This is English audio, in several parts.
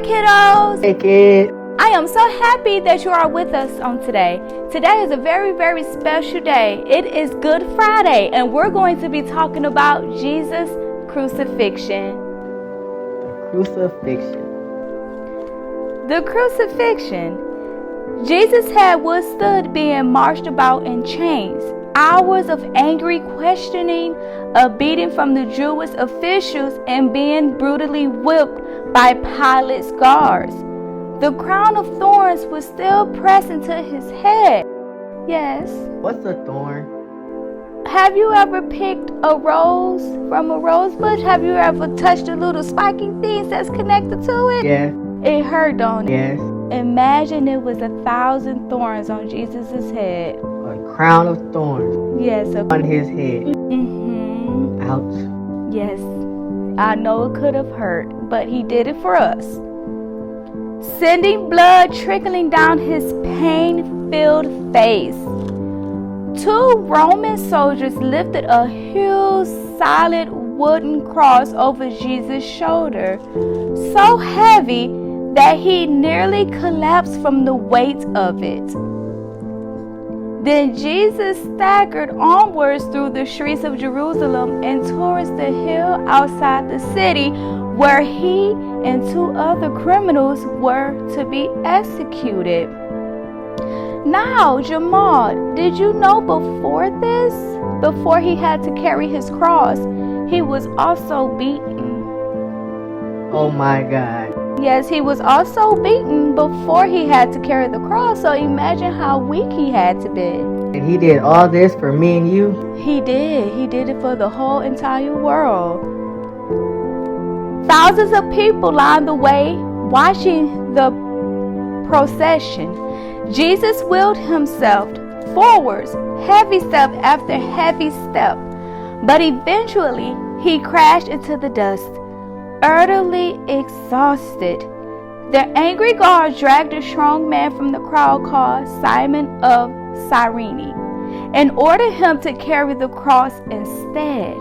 kiddos! Hey, kid. I am so happy that you are with us on today. Today is a very, very special day. It is Good Friday, and we're going to be talking about Jesus' crucifixion. Crucifixion. The crucifixion. Jesus had withstood being marched about in chains, hours of angry questioning, a beating from the Jewish officials, and being brutally whipped by Pilate's guards. The crown of thorns was still pressed into his head. Yes. What's a thorn? Have you ever picked a rose from a rose bush? Have you ever touched the little spiky things that's connected to it? Yeah. It hurt, don't it? Yes. Imagine it was 1,000 thorns on Jesus' head. A crown of thorns. Yes. On his head. Ouch. Ouch. Yes. I know it could have hurt, but he did it for us. Sending blood trickling down his pain-filled face. 2 Roman soldiers lifted a huge solid wooden cross over Jesus' shoulder, so heavy that he nearly collapsed from the weight of it. Then Jesus staggered onwards through the streets of Jerusalem and towards the hill outside the city, where he and 2 other criminals were to be executed. Now, Jamal, did you know before he had to carry his cross, he was also beaten? Oh my God. Yes, he was also beaten before he had to carry the cross, so imagine how weak he had to be. And he did all this for me and you? He did. He did it for the whole entire world. Thousands of people lined the way, watching the procession. Jesus willed himself forwards, heavy step after heavy step, but eventually he crashed into the dust, utterly exhausted. The angry guards dragged a strong man from the crowd called Simon of Cyrene and ordered him to carry the cross instead.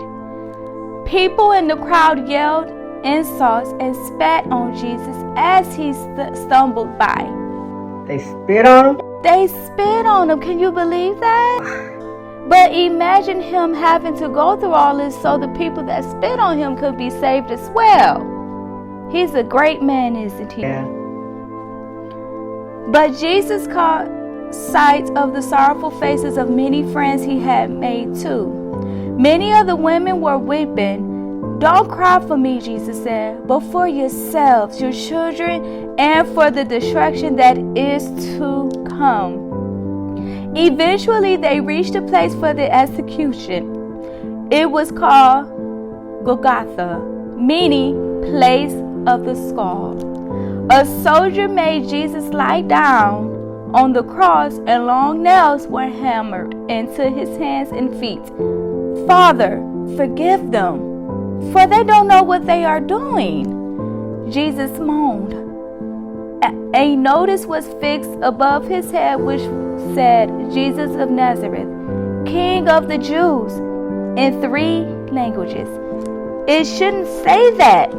People in the crowd yelled insults and spat on Jesus as he stumbled by. They spit on him? They spit on him. Can you believe that? But imagine him having to go through all this so the people that spit on him could be saved as well. He's a great man, isn't he? Yeah. But Jesus caught sight of the sorrowful faces of many friends he had made too. Many of the women were weeping. "Don't cry for me," Jesus said, "but for yourselves, your children, and for the destruction that is to come." Eventually, they reached a place for the execution. It was called Golgotha, meaning place of the skull. A soldier made Jesus lie down on the cross, and long nails were hammered into his hands and feet. "Father, forgive them, for they don't know what they are doing," Jesus moaned. A notice was fixed above his head which said, "Jesus of Nazareth, King of the Jews," in 3 languages. It shouldn't say that,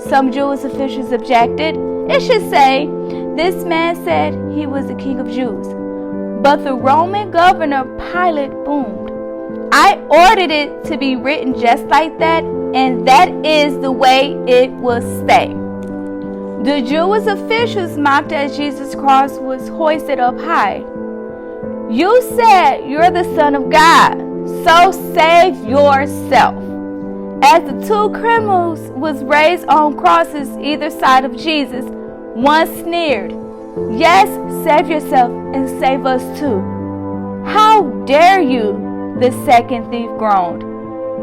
some Jewish officials objected. It should say, "This man said he was the King of Jews." But the Roman governor Pilate boomed, "I ordered it to be written just like that, and that is the way it will stay." The Jewish officials mocked as Jesus' cross was hoisted up high. "You said you're the Son of God, so save yourself." As the 2 criminals was raised on crosses either side of Jesus, one sneered, "Yes, save yourself and save us too." "How dare you?" the second thief groaned.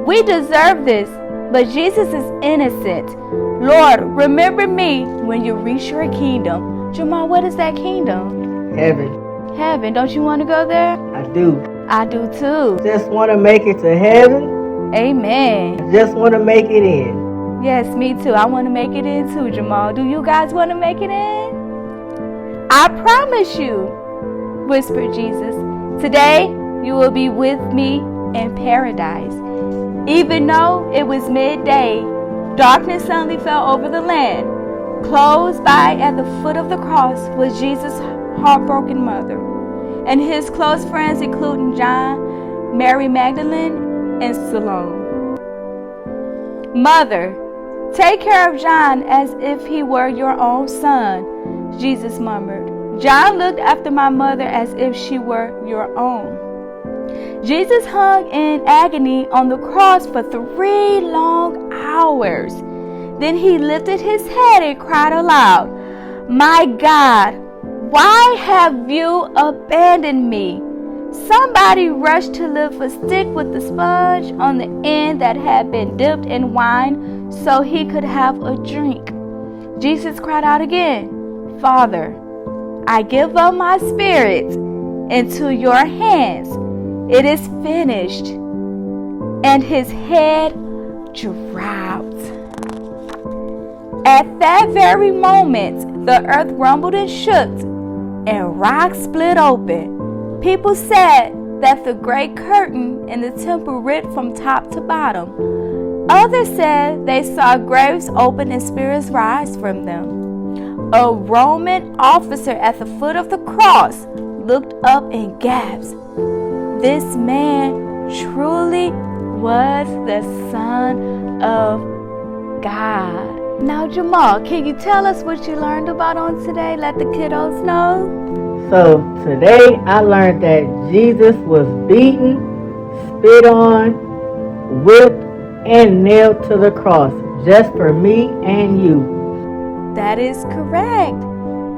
"We deserve this, but Jesus is innocent. Lord, remember me when you reach your kingdom." Jamal, what is that kingdom? Heaven. Heaven. Don't you want to go there? I do. I do too. Just want to make it to heaven. Amen. Just want to make it in. Yes, me too. I want to make it in too, Jamal. Do you guys want to make it in? "I promise you," whispered Jesus, "today you will be with me in paradise." Even though it was midday, darkness suddenly fell over the land. Close by at the foot of the cross was Jesus' heartbroken mother and his close friends, including John, Mary Magdalene, and Salome. Mother, take care of John as if he were your own son, Jesus murmured. John looked after my mother as if she were your own. Jesus hung in agony on the cross for 3 long hours. Then he lifted his head and cried aloud, "My God, why have you abandoned me?" Somebody rushed to lift a stick with the sponge on the end that had been dipped in wine so he could have a drink. Jesus cried out again, "Father, I give up my spirit into your hands. It is finished." And his head dropped. At that very moment, the earth rumbled and shook, and rocks split open. People said that the great curtain in the temple ripped from top to bottom. Others said they saw graves open and spirits rise from them. A Roman officer at the foot of the cross looked up and gasped. This man truly was the Son of God. Now, Jamal, can you tell us what you learned about on today? Let the kiddos know. So today I learned that Jesus was beaten, spit on, whipped, and nailed to the cross just for me and you. That is correct.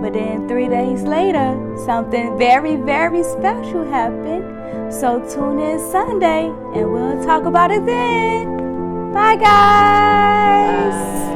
But then 3 days later, something very, very special happened. So tune in Sunday and we'll talk about it then. Bye, guys. Bye.